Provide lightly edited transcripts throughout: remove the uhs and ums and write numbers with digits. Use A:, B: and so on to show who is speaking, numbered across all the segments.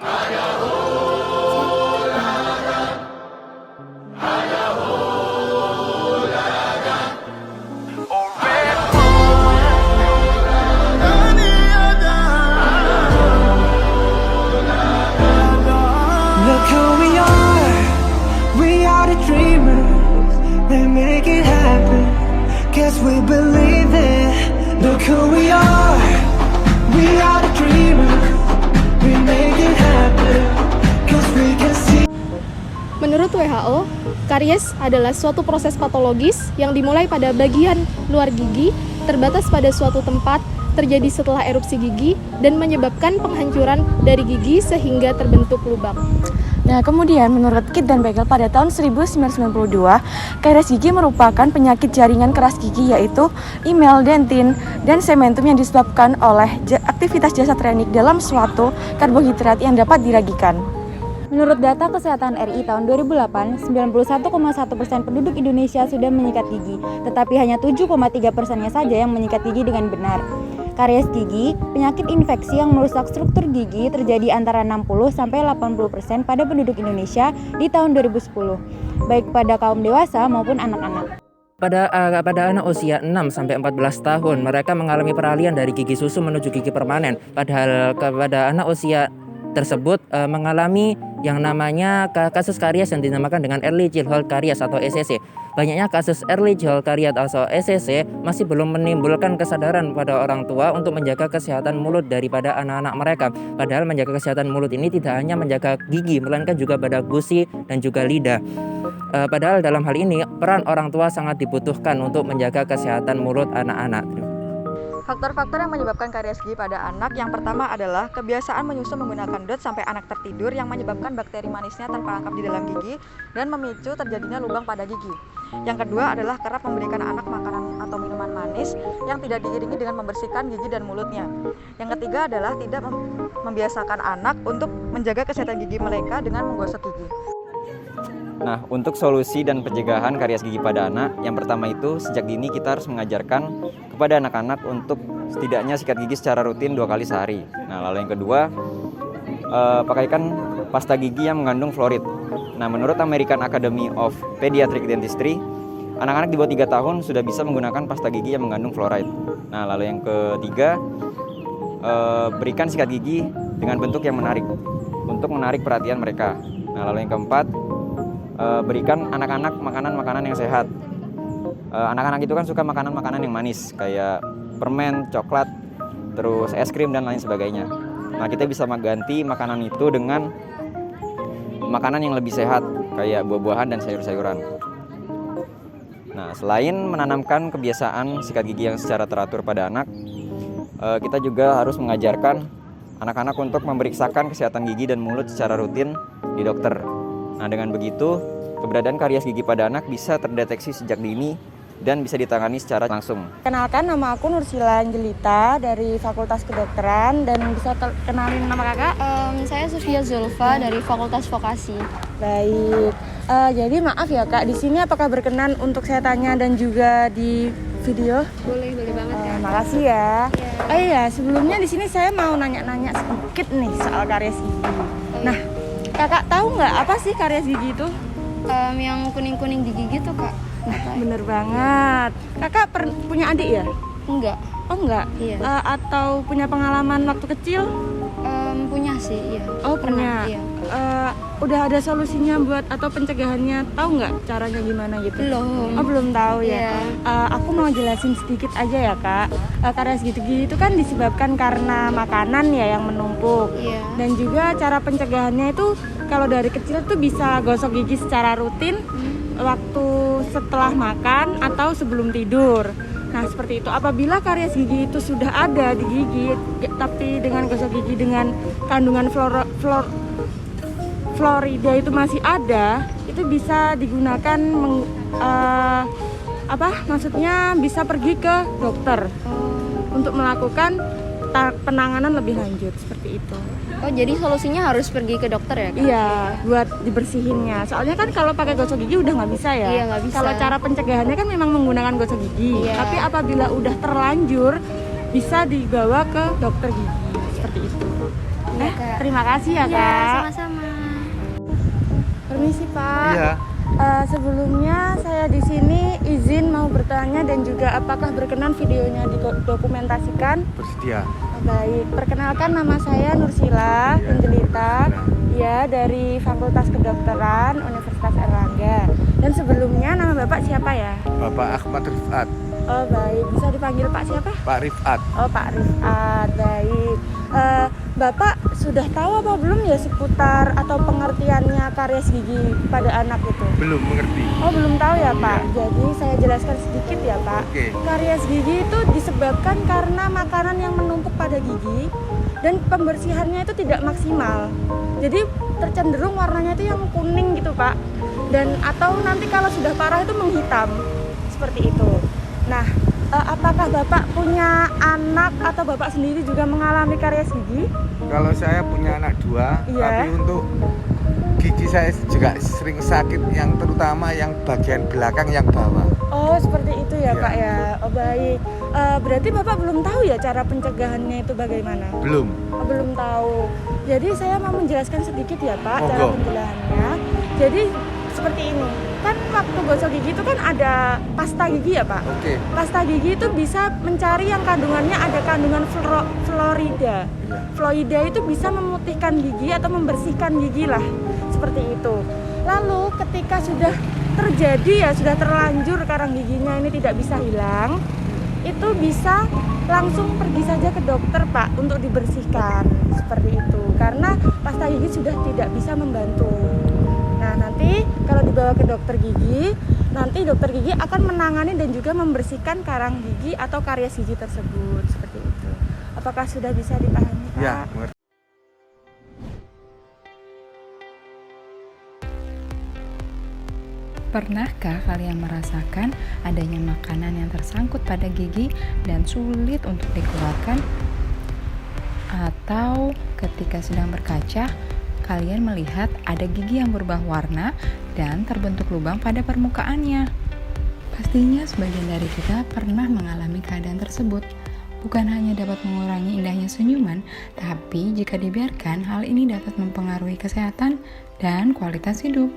A: Look who we are the dreamers, they make it happen, cause we believe it. Look who we are the dreamers, we make it happen, cause we can see.
B: Menurut WHO, karies adalah suatu proses patologis yang dimulai pada bagian luar gigi, terbatas pada suatu tempat, terjadi setelah erupsi gigi, dan menyebabkan penghancuran dari gigi sehingga terbentuk lubang.
C: Nah, kemudian menurut Kit dan Bagel pada tahun 1992, karies gigi merupakan penyakit jaringan keras gigi yaitu emel, dentin, dan sementum yang disebabkan oleh aktivitas jasa trenik dalam suatu karbohidrat yang dapat diragikan.
D: Menurut data Kesehatan RI tahun 2008, 91,1% penduduk Indonesia sudah menyikat gigi, tetapi hanya 7,3%-nya saja yang menyikat gigi dengan benar. Karies gigi, penyakit infeksi yang merusak struktur gigi terjadi antara 60-80% pada penduduk Indonesia di tahun 2010, baik pada kaum dewasa maupun anak-anak.
E: Pada anak usia 6-14 tahun, mereka mengalami peralihan dari gigi susu menuju gigi permanen. Padahal pada anak usia tersebut mengalami yang namanya kasus karies yang dinamakan dengan early childhood caries atau ECC. Banyaknya kasus early childhood caries atau ECC masih belum menimbulkan kesadaran pada orang tua untuk menjaga kesehatan mulut daripada anak-anak mereka. Padahal menjaga kesehatan mulut ini tidak hanya menjaga gigi, melainkan juga pada gusi dan juga lidah. Padahal dalam hal ini peran orang tua sangat dibutuhkan untuk menjaga kesehatan mulut anak-anak.
C: Faktor-faktor yang menyebabkan karies gigi pada anak yang pertama adalah kebiasaan menyusu menggunakan DOT sampai anak tertidur yang menyebabkan bakteri manisnya terperangkap di dalam gigi dan memicu terjadinya lubang pada gigi. Yang kedua adalah kerap memberikan anak makanan atau minuman manis yang tidak diiringi dengan membersihkan gigi dan mulutnya. Yang ketiga adalah tidak membiasakan anak untuk menjaga kesehatan gigi mereka dengan menggosok gigi.
F: Nah, untuk solusi dan pencegahan karies gigi pada anak, yang pertama itu sejak dini kita harus mengajarkan kepada anak-anak untuk setidaknya sikat gigi secara rutin 2 kali sehari. Nah, lalu yang kedua, pakaikan pasta gigi yang mengandung fluoride. Nah, menurut American Academy of Pediatric Dentistry, anak-anak di bawah 3 tahun sudah bisa menggunakan pasta gigi yang mengandung fluoride. Nah, lalu yang ketiga, berikan sikat gigi dengan bentuk yang menarik untuk menarik perhatian mereka. Nah, lalu yang keempat, berikan anak-anak makanan-makanan yang sehat. Anak-anak itu kan suka makanan-makanan yang manis kayak permen, coklat, terus es krim dan lain sebagainya. Nah, kita bisa mengganti makanan itu dengan makanan yang lebih sehat kayak buah-buahan dan sayur-sayuran. Nah, selain menanamkan kebiasaan sikat gigi yang secara teratur pada anak, kita juga harus mengajarkan anak-anak untuk memeriksakan kesehatan gigi dan mulut secara rutin di dokter. Nah, dengan begitu, keberadaan karies gigi pada anak bisa terdeteksi sejak dini dan bisa ditangani secara langsung.
D: Kenalkan, nama aku Nursila Angelita dari Fakultas Kedokteran, dan bisa kenalin nama kakak?
B: Saya Sofia Zulfa dari Fakultas Vokasi.
D: Baik, jadi maaf ya kak, di sini apakah berkenan untuk saya tanya dan juga di video?
B: Boleh banget ya.
D: Makasih ya. Oh iya, sebelumnya di sini saya mau nanya-nanya sedikit nih soal karies gigi. Nah, kakak tahu nggak apa sih karies gigi itu?
B: Yang kuning-kuning di gigi tuh kak.
D: Nah, bener banget. Kakak punya adik ya?
B: Enggak.
D: Oh enggak?
B: Iya.
D: Atau punya pengalaman waktu kecil?
B: Punya sih, iya.
D: Oh punya.
B: Iya.
D: Udah ada solusinya buat atau pencegahannya? Tahu nggak caranya gimana gitu?
B: Belum.
D: Oh belum tahu ya.
B: Iya.
D: Aku mau jelasin sedikit aja ya kak. Karies gigi itu kan disebabkan karena makanan ya yang menumpuk.
B: Iya.
D: Dan juga cara pencegahannya itu kalau dari kecil tuh bisa gosok gigi secara rutin waktu setelah makan atau sebelum tidur. Nah seperti itu. Apabila karies gigi itu sudah ada di gigi, tapi dengan gosok gigi dengan kandungan fluorida itu masih ada, itu bisa digunakan maksudnya bisa pergi ke dokter untuk melakukan penanganan lebih lanjut seperti itu.
B: Oh, jadi solusinya harus pergi ke dokter ya, Kak?
D: Iya, buat dibersihinnya. Soalnya kan kalau pakai gosok gigi udah nggak bisa ya.
B: Iya, nggak bisa.
D: Kalau cara pencegahannya kan memang menggunakan gosok gigi.
B: Iya.
D: Tapi apabila udah terlanjur, bisa dibawa ke dokter gigi. Seperti itu.
B: Iya, Kak.
D: Terima kasih ya,
B: Iya,
D: Kak.
B: sama-sama.
D: Permisi, Pak.
G: Iya,
D: Sebelumnya saya di sini izin mau bertanya dan juga apakah berkenan videonya didokumentasikan?
G: bersedia.
D: Baik, perkenalkan nama saya Nursila
G: Iya.
D: Penjelita,
G: Iya.
D: ya dari Fakultas Kedokteran Universitas Erlangga. Dan sebelumnya nama Bapak siapa ya?
G: Bapak Ahmad Rifat,
D: Oh baik, bisa dipanggil Pak siapa?
G: Pak Rifat.
D: Oh Pak Rifat, baik. Bapak sudah tahu apa belum ya seputar atau pengertiannya karies gigi pada anak itu?
G: Belum mengerti.
D: Oh belum tahu ya Pak.
G: Iya.
D: Jadi saya jelaskan sedikit ya Pak.
G: Oke.
D: Karies gigi itu disebabkan karena makanan yang menumpuk pada gigi dan pembersihannya itu tidak maksimal. Jadi tercenderung warnanya itu yang kuning gitu Pak. Dan atau nanti kalau sudah parah itu menghitam seperti itu. Nah, apakah Bapak punya anak atau Bapak sendiri juga mengalami karies gigi?
G: Kalau saya punya anak 2,
D: Iya.
G: tapi untuk gigi saya juga sering sakit, yang terutama yang bagian belakang yang bawah.
D: Oh, seperti itu ya
G: Iya.
D: Pak ya. Oh baik. Berarti Bapak belum tahu ya cara pencegahannya itu bagaimana?
G: Belum.
D: Oh, belum tahu. Jadi saya mau menjelaskan sedikit ya Pak cara
G: Monggo.
D: penjelasannya. Jadi seperti ini. Kan waktu gosok gigi itu kan ada pasta gigi ya Pak.
G: Oke.
D: Pasta gigi itu bisa mencari yang kandungannya ada kandungan fluorida.
G: Iya.
D: Fluorida itu bisa memutihkan gigi atau membersihkan gigi lah. Seperti itu. Lalu ketika sudah terjadi ya sudah terlanjur karang giginya ini tidak bisa hilang, itu bisa langsung pergi saja ke dokter Pak untuk dibersihkan seperti itu karena pasta gigi sudah tidak bisa membantu. Nah nanti kalau dibawa ke dokter gigi, nanti dokter gigi akan menangani dan juga membersihkan karang gigi atau karies gigi tersebut seperti itu. Apakah sudah bisa dipahami Pak?
G: Ya, mengerti.
H: Pernahkah kalian merasakan adanya makanan yang tersangkut pada gigi dan sulit untuk dikeluarkan? Atau ketika sedang berkaca, kalian melihat ada gigi yang berubah warna dan terbentuk lubang pada permukaannya? Pastinya sebagian dari kita pernah mengalami keadaan tersebut. Bukan hanya dapat mengurangi indahnya senyuman, tapi jika dibiarkan, hal ini dapat mempengaruhi kesehatan dan kualitas hidup.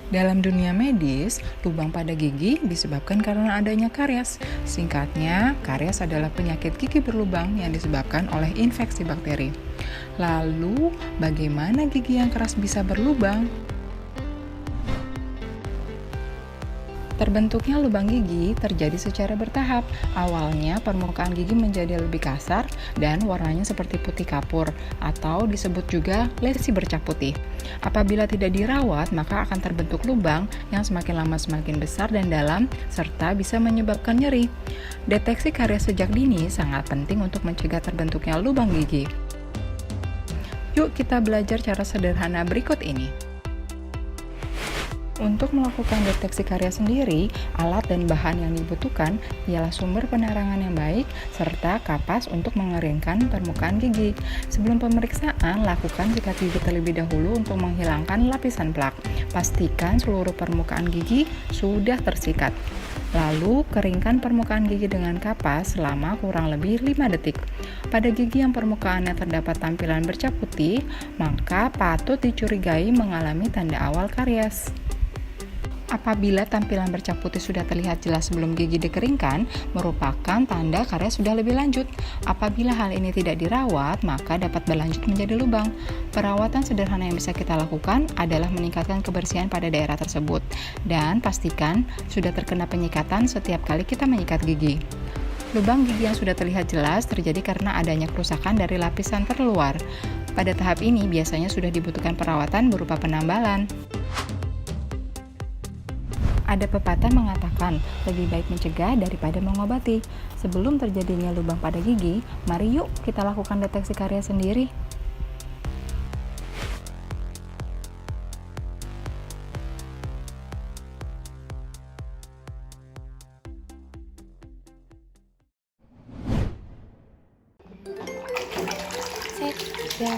H: Dalam dunia medis, lubang pada gigi disebabkan karena adanya karies. Singkatnya, karies adalah penyakit gigi berlubang yang disebabkan oleh infeksi bakteri. Lalu, bagaimana gigi yang keras bisa berlubang? Terbentuknya lubang gigi terjadi secara bertahap. Awalnya permukaan gigi menjadi lebih kasar dan warnanya seperti putih kapur atau disebut juga lesi bercak putih. Apabila tidak dirawat, maka akan terbentuk lubang yang semakin lama semakin besar dan dalam serta bisa menyebabkan nyeri. Deteksi karies sejak dini sangat penting untuk mencegah terbentuknya lubang gigi. Yuk kita belajar cara sederhana berikut ini. Untuk melakukan deteksi karies sendiri, alat dan bahan yang dibutuhkan ialah sumber penerangan yang baik serta kapas untuk mengeringkan permukaan gigi. Sebelum pemeriksaan, lakukan sikat gigi terlebih dahulu untuk menghilangkan lapisan plak. Pastikan seluruh permukaan gigi sudah tersikat. Lalu, keringkan permukaan gigi dengan kapas selama kurang lebih 5 detik. Pada gigi yang permukaannya terdapat tampilan bercak putih, maka patut dicurigai mengalami tanda awal karies. Apabila tampilan bercak putih sudah terlihat jelas sebelum gigi dikeringkan, merupakan tanda karies sudah lebih lanjut. Apabila hal ini tidak dirawat, maka dapat berlanjut menjadi lubang. Perawatan sederhana yang bisa kita lakukan adalah meningkatkan kebersihan pada daerah tersebut, dan pastikan sudah terkena penyikatan setiap kali kita menyikat gigi. Lubang gigi yang sudah terlihat jelas terjadi karena adanya kerusakan dari lapisan terluar. Pada tahap ini biasanya sudah dibutuhkan perawatan berupa penambalan. Ada pepatah mengatakan, lebih baik mencegah daripada mengobati. Sebelum terjadinya lubang pada gigi, mari yuk kita lakukan deteksi karies sendiri.
B: Set, ya.